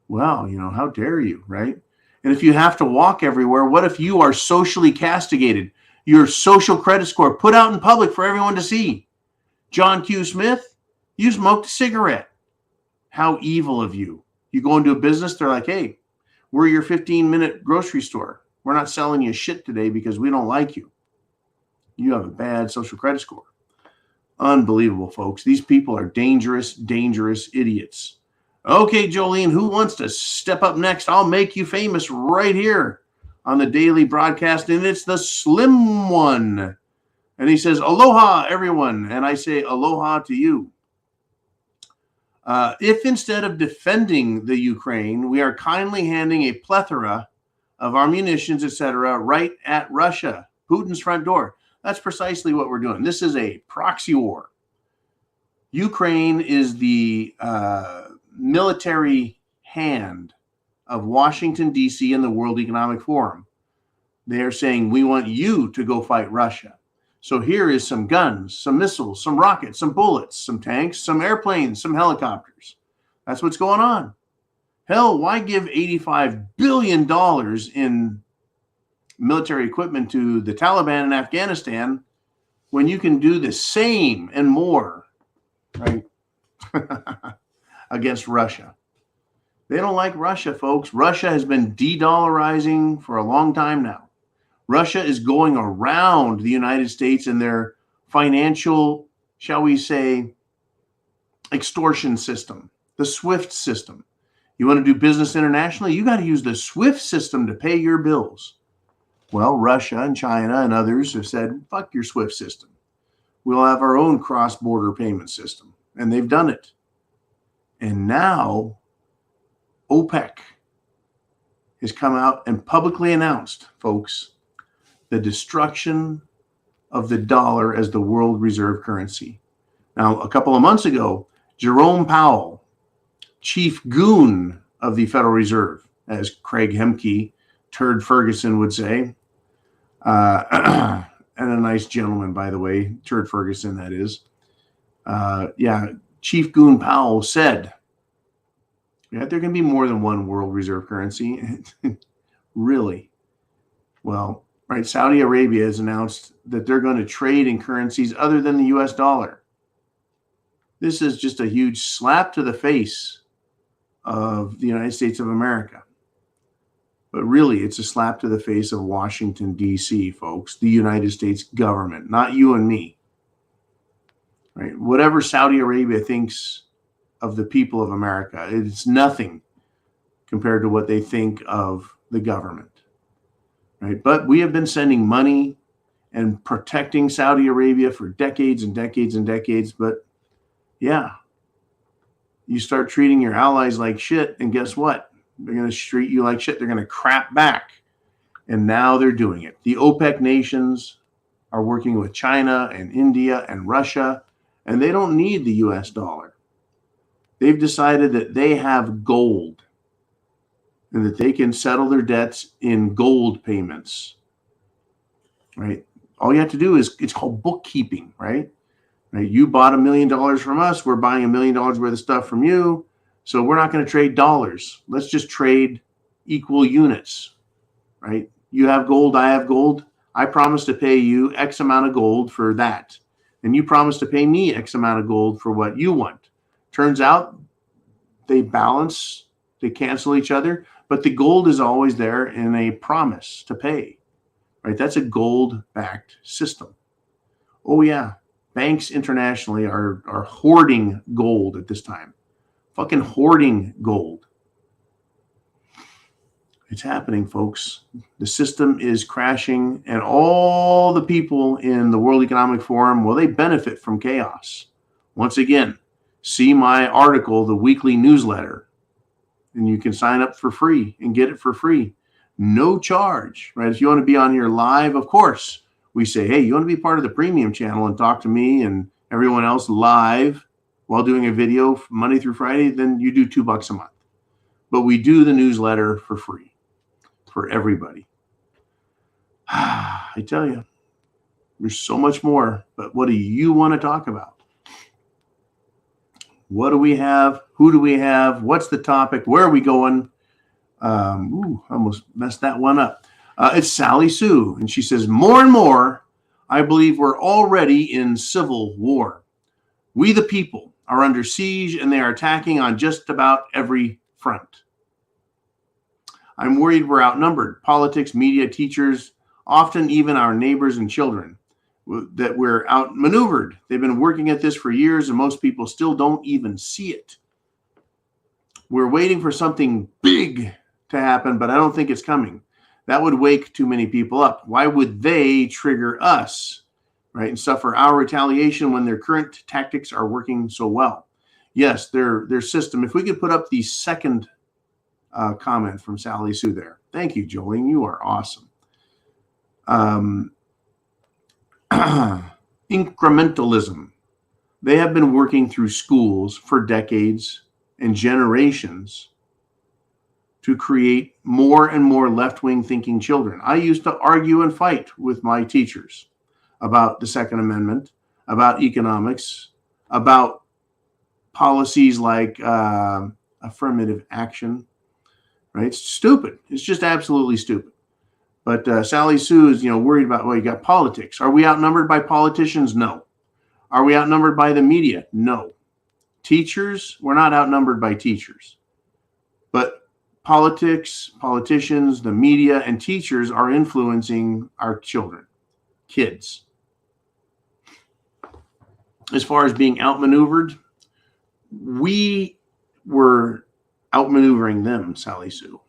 Well, how dare you, right? And if you have to walk everywhere, what if you are socially castigated? Your social credit score put out in public for everyone to see. John Q. Smith, you smoked a cigarette. How evil of you. You go into a business, they're like, hey, we're your 15-minute grocery store. We're not selling you shit today because we don't like you. You have a bad social credit score. Unbelievable, folks. These people are dangerous, dangerous idiots. Okay, Jolene, who wants to step up next? I'll make you famous right here on the daily broadcast, and it's the Slim One. And he says, aloha, everyone. And I say, aloha to you. If instead of defending the Ukraine, we are kindly handing a plethora of our munitions, etc., right at Russia, Putin's front door, that's precisely what we're doing. This is a proxy war. Ukraine is the military hand of Washington, D.C. and the World Economic Forum. They are saying, we want you to go fight Russia. So here is some guns, some missiles, some rockets, some bullets, some tanks, some airplanes, some helicopters. That's what's going on. Hell, why give $85 billion in military equipment to the Taliban in Afghanistan when you can do the same and more, right? Against Russia. They don't like Russia, folks. Russia has been de-dollarizing for a long time now. Russia is going around the United States in their financial, shall we say, extortion system, the SWIFT system. You want to do business internationally? You got to use the SWIFT system to pay your bills. Well, Russia and China and others have said, fuck your SWIFT system. We'll have our own cross-border payment system. And they've done it. And now OPEC has come out and publicly announced, folks, the destruction of the dollar as the world reserve currency. Now, a couple of months ago, Jerome Powell, chief goon of the Federal Reserve, as Craig Hemke, Turd Ferguson would say, and a nice gentleman, by the way, Turd Ferguson, that is. Chief Goon Powell said, yeah, there can be more than one world reserve currency. Really? Well, right? Saudi Arabia has announced that they're going to trade in currencies other than the US dollar. This is just a huge slap to the face of the United States of America. But really, it's a slap to the face of Washington, D.C., folks, the United States government, not you and me. Right? Whatever Saudi Arabia thinks of the people of America, it's nothing compared to what they think of the government. Right? But we have been sending money and protecting Saudi Arabia for decades and decades and decades. But yeah, you start treating your allies like shit, and guess what? They're going to treat you like shit. They're going to crap back. And now they're doing it. The OPEC nations are working with China and India and Russia, and they don't need the US dollar. They've decided that they have gold and that they can settle their debts in gold payments. Right? All you have to do is, it's called bookkeeping, right? Right? You bought $1 million from us. We're buying $1 million worth of stuff from you. So we're not going to trade dollars. Let's just trade equal units, right? You have gold, I have gold. I promise to pay you X amount of gold for that. And you promise to pay me X amount of gold for what you want. Turns out they balance, they cancel each other, but the gold is always there in a promise to pay, right? That's a gold-backed system. Oh yeah, banks internationally are hoarding gold at this time. Fucking hoarding gold. It's happening, folks. The system is crashing, and all the people in the World Economic Forum, well, they benefit from chaos. Once again, see my article, the weekly newsletter, and you can sign up for free and get it for free. No charge, right? If you want to be on here live, of course, we say, hey, you want to be part of the premium channel and talk to me and everyone else live while doing a video Monday through Friday, then you do $2 a month. But we do the newsletter for free for everybody. I tell you, there's so much more, but what do you want to talk about? What do we have? Who do we have? What's the topic? Where are we going? I almost messed that one up. It's Sally Sue, and she says, more and more, I believe we're already in civil war. We the people are under siege, and they are attacking on just about every front. I'm worried we're outnumbered. Politics, media, teachers, often even our neighbors and children, that we're outmaneuvered. They've been working at this for years, and most people still don't even see it. We're waiting for something big to happen, but I don't think it's coming. That would wake too many people up. Why would they trigger us? Right, and suffer our retaliation when their current tactics are working so well? Yes, their system. If we could put up the second comment from Sally Sue there. Thank you, Jolene. You are awesome. Incrementalism. They have been working through schools for decades and generations to create more and more left-wing thinking children. I used to argue and fight with my teachers about the Second Amendment, about economics, about policies like affirmative action, right? It's stupid. It's just absolutely stupid. But Sally Sue is, worried about, well, you got politics. Are we outnumbered by politicians? No. Are we outnumbered by the media? No. Teachers, we're not outnumbered by teachers. But politics, politicians, the media, and teachers are influencing our children, kids. As far as being outmaneuvered, we were outmaneuvering them, Sally Sue.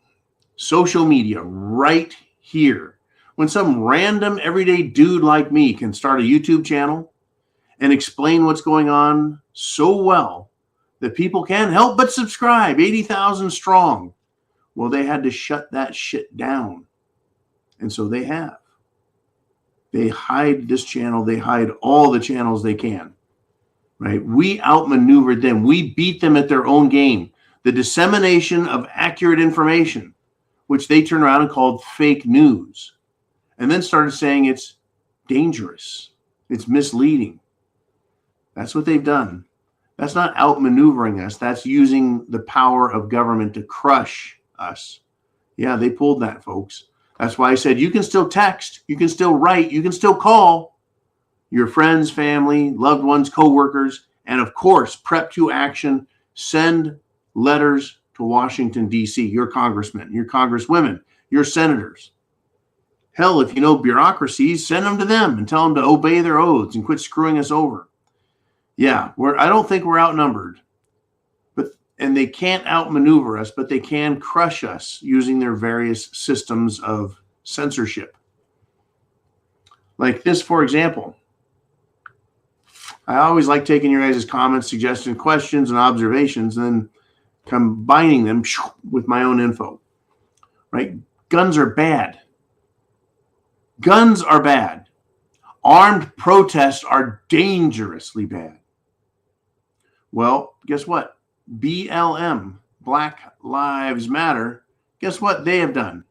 Social media right here. When some random everyday dude like me can start a YouTube channel and explain what's going on so well that people can't help but subscribe, 80,000 strong. Well, they had to shut that shit down. And so they have. They hide this channel. They hide all the channels they can. Right? We outmaneuvered them. We beat them at their own game. The dissemination of accurate information, which they turned around and called fake news, and then started saying it's dangerous, it's misleading. That's what they've done. That's not outmaneuvering us. That's using the power of government to crush us. Yeah, they pulled that, folks. That's why I said you can still text, you can still write, you can still call your friends, family, loved ones, coworkers, and of course, prep to action. Send letters to Washington, D.C., your congressmen, your congresswomen, your senators. Hell, if you know bureaucracies, send them to them and tell them to obey their oaths and quit screwing us over. Yeah, I don't think we're outnumbered. And they can't outmaneuver us, but they can crush us using their various systems of censorship. Like this, for example. I always like taking your guys' comments, suggestions, questions, and observations, and then combining them with my own info. Right? Guns are bad. Guns are bad. Armed protests are dangerously bad. Well, guess what? BLM, Black Lives Matter, guess what they have done?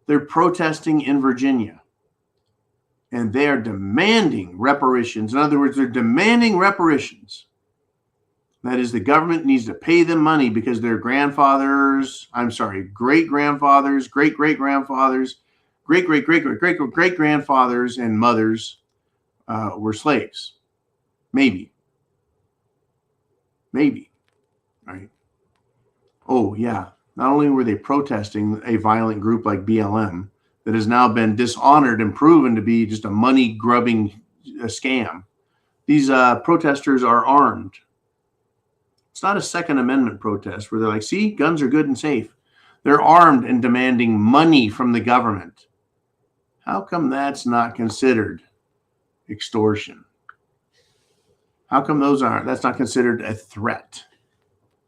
They're protesting in Virginia. And they are demanding reparations. In other words, they're demanding reparations. That is, the government needs to pay them money because their great-grandfathers, great-great-great-grandfathers, great-great-great-great-great-great-great-grandfathers and mothers were slaves. Maybe. Right? Oh, yeah. Not only were they protesting a violent group like BLM that has now been dishonored and proven to be just a money-grubbing scam, these protesters are armed. It's not a Second Amendment protest where they're like, see, guns are good and safe. They're armed and demanding money from the government. How come that's not considered extortion? How come that's not considered a threat?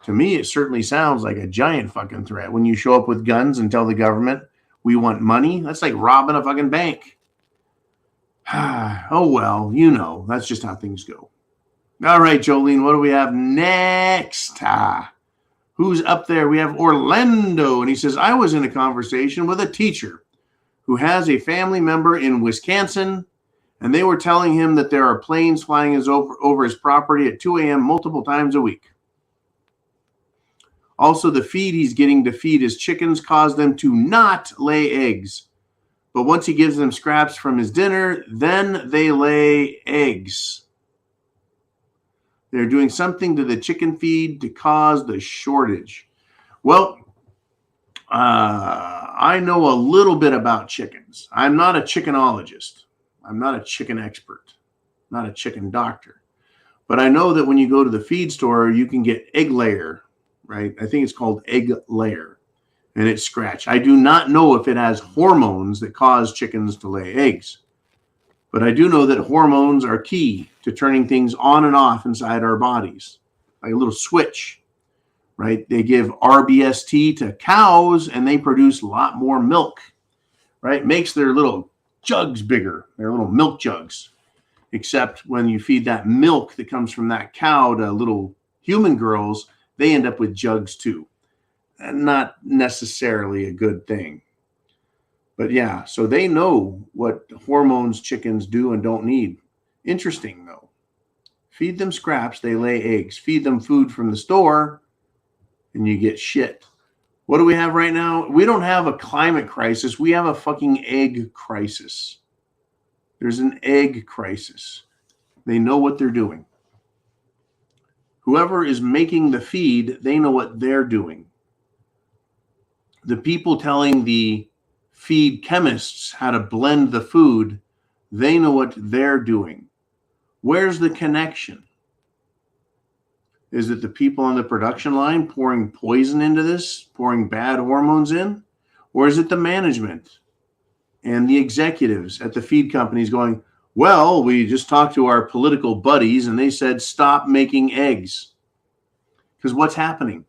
To me, it certainly sounds like a giant fucking threat when you show up with guns and tell the government we want money. That's like robbing a fucking bank. Oh, well, that's just how things go. All right, Jolene, what do we have next? Who's up there? We have Orlando, and he says, I was in a conversation with a teacher who has a family member in Wisconsin, and they were telling him that there are planes flying over his property at 2 a.m. multiple times a week. Also, the feed he's getting to feed his chickens cause them to not lay eggs. But once he gives them scraps from his dinner, then they lay eggs. They're doing something to the chicken feed to cause the shortage. Well, I know a little bit about chickens. I'm not a chickenologist. I'm not a chicken expert, not a chicken doctor. But I know that when you go to the feed store, you can get egg layer, right? I think it's called egg layer, and it's scratch. I do not know if it has hormones that cause chickens to lay eggs. But I do know that hormones are key to turning things on and off inside our bodies, like a little switch, right? They give RBST to cows, and they produce a lot more milk, right? Makes their little jugs bigger, their little milk jugs. Except when you feed that milk that comes from that cow to little human girls, they end up with jugs too. And not necessarily a good thing. But yeah, so they know what hormones chickens do and don't need. Interesting, though. Feed them scraps, they lay eggs. Feed them food from the store, and you get shit. What do we have right now? We don't have a climate crisis. We have a fucking egg crisis. There's an egg crisis. They know what they're doing. Whoever is making the feed, they know what they're doing. The people telling the feed chemists how to blend the food, they know what they're doing. Where's the connection? Is it the people on the production line pouring poison into this, pouring bad hormones in? Or is it the management and the executives at the feed companies going, well, we just talked to our political buddies and they said, stop making eggs. Because what's happening?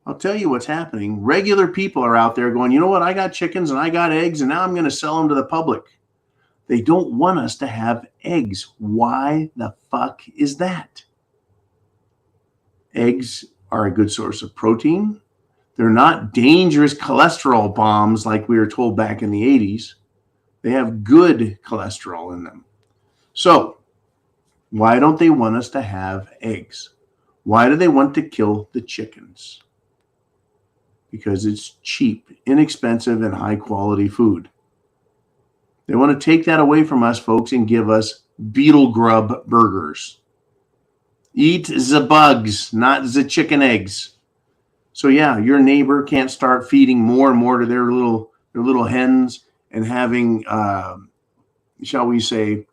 I'll tell you what's happening. Regular people are out there going, you know what? I got chickens and I got eggs and now I'm going to sell them to the public. They don't want us to have eggs. Why the fuck is that? Eggs are a good source of protein. They're not dangerous cholesterol bombs like we were told back in the 80s. They have good cholesterol in them. So why don't they want us to have eggs? Why do they want to kill the chickens? because it's cheap, inexpensive, and high-quality food. They want to take that away from us, folks, and give us beetle grub burgers. Eat the bugs, not the chicken eggs. So yeah, your neighbor can't start feeding more and more to their little hens and having, shall we say,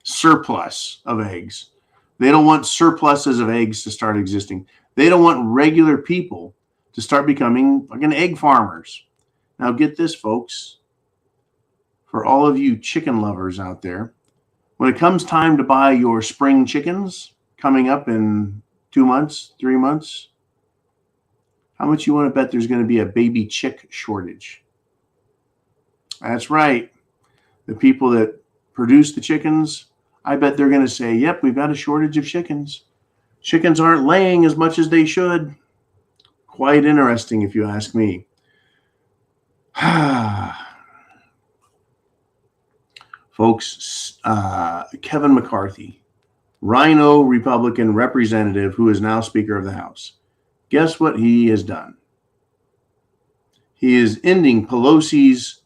surplus of eggs. They don't want surpluses of eggs to start existing. They don't want regular people to start becoming fucking egg farmers. Now get this, folks. For all of you chicken lovers out there, when it comes time to buy your spring chickens coming up in 2 months, 3 months, how much you want to bet there's going to be a baby chick shortage? That's right. The people that produce the chickens, I bet they're going to say, yep, we've got a shortage of chickens. Chickens aren't laying as much as they should. Quite interesting, if you ask me. Folks, Kevin McCarthy, Rhino Republican representative who is now Speaker of the House. Guess what he has done? He is ending Pelosi's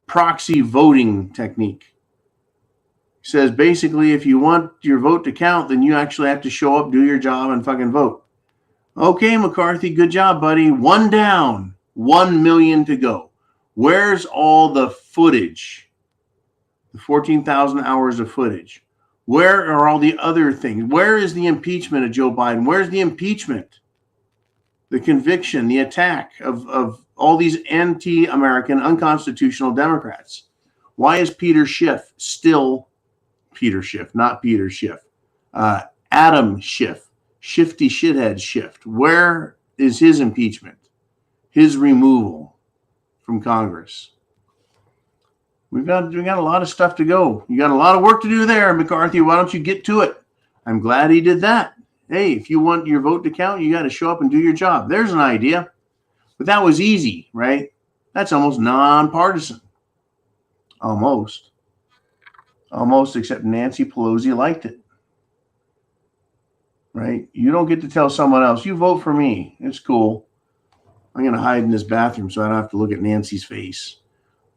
proxy voting technique. He says, basically, if you want your vote to count, then you actually have to show up, do your job, and fucking vote. Okay, McCarthy, good job, buddy. 1 down, 1 million to go. Where's all the footage? The 14,000 hours of footage. Where are all the other things? Where is the impeachment of Joe Biden? Where's the impeachment? The conviction, the attack of all these anti-American, unconstitutional Democrats. Why is Peter Schiff still Peter Schiff, not Peter Schiff? Adam Schiff, shifty shithead Schiff. Where is his impeachment? His removal from Congress? We got a lot of stuff to go. You got a lot of work to do there, McCarthy. Why don't you get to it? I'm glad he did that. Hey, if you want your vote to count, you got to show up and do your job. There's an idea. But that was easy, right? That's almost nonpartisan. Almost, except Nancy Pelosi liked it. Right? You don't get to tell someone else, you vote for me. It's cool. I'm going to hide in this bathroom so I don't have to look at Nancy's face.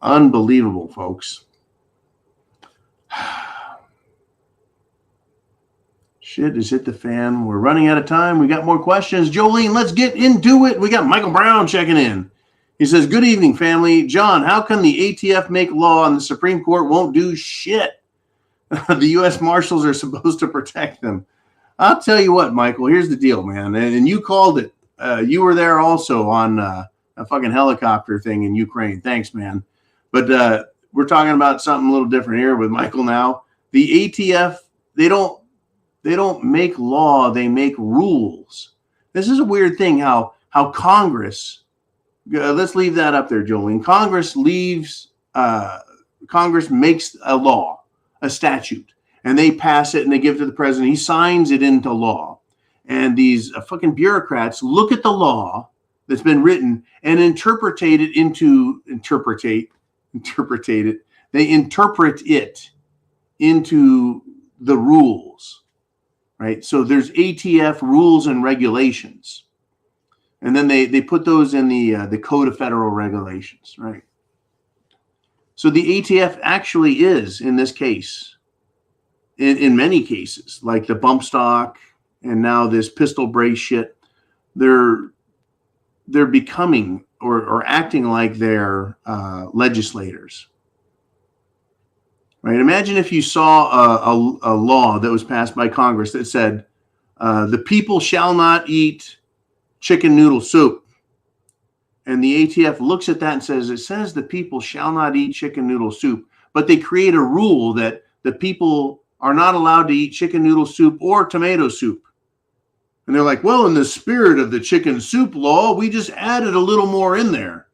Unbelievable, folks. Shit has hit the fan. We're running out of time. We got more questions. Jolene, let's get into it. We got Michael Brown checking in. He says, good evening, family. John, how come the ATF make law and the Supreme Court won't do shit? The U.S. Marshals are supposed to protect them. I'll tell you what, Michael, here's the deal, man. And you called it. You were there also on a fucking helicopter thing in Ukraine. Thanks, man. But we're talking about something a little different here with Michael now. The ATF, they don't make law, they make rules. This is a weird thing how Congress, let's leave that up there, Jolene. Congress makes a law, a statute, and they pass it and they give it to the president. He signs it into law. And these fucking bureaucrats look at the law that's been written and interpret it. They interpret it into the rules, right? So there's ATF rules and regulations. And then they put those in the Code of Federal Regulations, right? So the ATF actually is, in this case, in many cases, like the bump stock and now this pistol brace shit, they're becoming or acting like they're legislators, right? Imagine if you saw a law that was passed by Congress that said the people shall not eat chicken noodle soup. And the ATF looks at that and says, it says the people shall not eat chicken noodle soup, but they create a rule that the people are not allowed to eat chicken noodle soup or tomato soup. And they're like, well, in the spirit of the chicken soup law, we just added a little more in there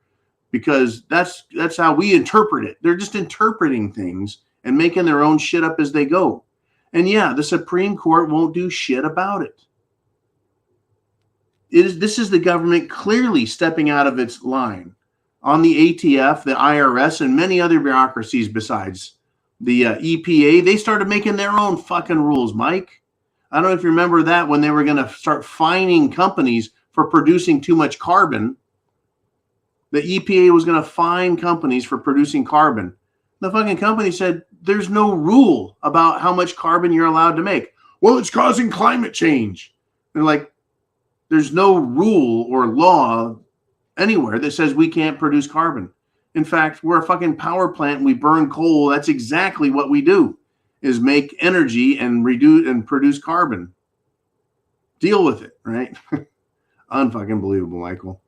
because that's how we interpret it. They're just interpreting things and making their own shit up as they go. And yeah, the Supreme Court won't do shit about it. This is the government clearly stepping out of its line on the ATF, the IRS, and many other bureaucracies besides the EPA. They started making their own fucking rules, Mike. I don't know if you remember that when they were going to start fining companies for producing too much carbon. The EPA was going to fine companies for producing carbon. The fucking company said there's no rule about how much carbon you're allowed to make. Well, it's causing climate change. They're like, there's no rule or law anywhere that says we can't produce carbon. In fact, we're a fucking power plant and we burn coal. That's exactly what we do, is make energy and reduce and produce carbon. Deal with it, right? Unfucking believable, Michael.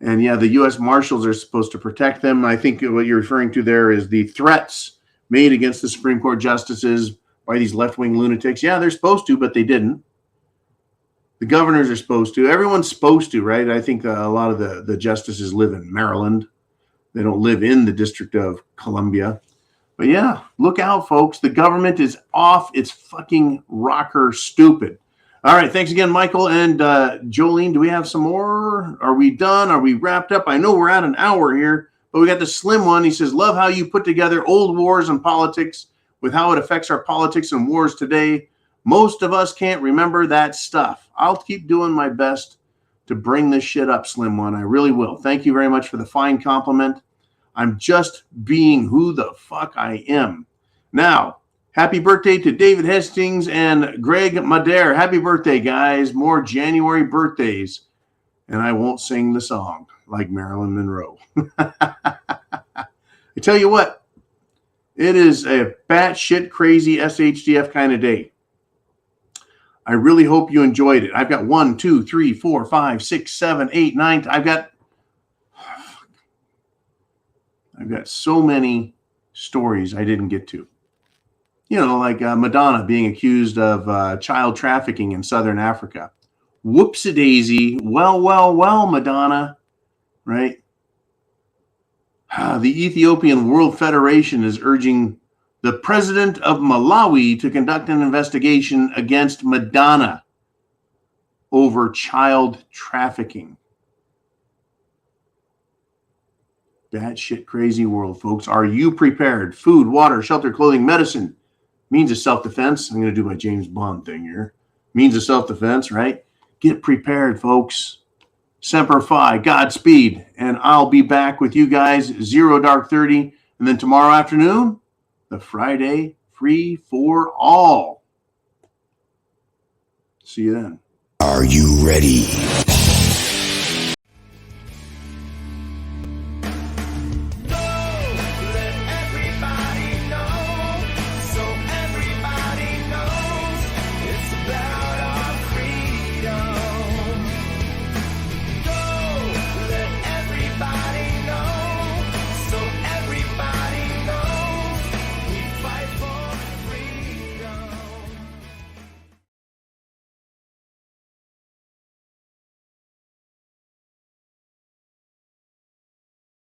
And yeah, the U.S. Marshals are supposed to protect them. I think what you're referring to there is the threats made against the Supreme Court justices by these left-wing lunatics. Yeah, they're supposed to, but they didn't. The governors are supposed to. Everyone's supposed to, right? I think a lot of the justices live in Maryland. They don't live in the District of Columbia. But yeah, look out, folks. The government is off its fucking rocker stupid. All right, thanks again, Michael. And Jolene, do we have some more? Are we done? Are we wrapped up? I know we're at an hour here, but we got the slim one. He says, love how you put together old wars and politics with how it affects our politics and wars today. Most of us can't remember that stuff. I'll keep doing my best to bring this shit up, slim one. I really will. Thank you very much for the fine compliment. I'm just being who the fuck I am. Now, happy birthday to David Hastings and Greg Madere. Happy birthday, guys. More January birthdays. And I won't sing the song like Marilyn Monroe. I tell you what, it is a batshit crazy SHTF kind of day. I really hope you enjoyed it. I've got 1, 2, 3, 4, 5, 6, 7, 8, 9. I've got so many stories I didn't get to. You know, like Madonna being accused of child trafficking in Southern Africa. Whoopsie-daisy. Well, Madonna. Right? The Ethiopian World Federation is urging the president of Malawi to conduct an investigation against Madonna over child trafficking. Batshit crazy world, folks. Are you prepared? Food, water, shelter, clothing, medicine. Means of self-defense. I'm going to do my James Bond thing here. Means of self-defense, right? Get prepared, folks. Semper Fi, Godspeed. And I'll be back with you guys 0 dark 30. And then tomorrow afternoon, the Friday Free for All. See you then. Are you ready?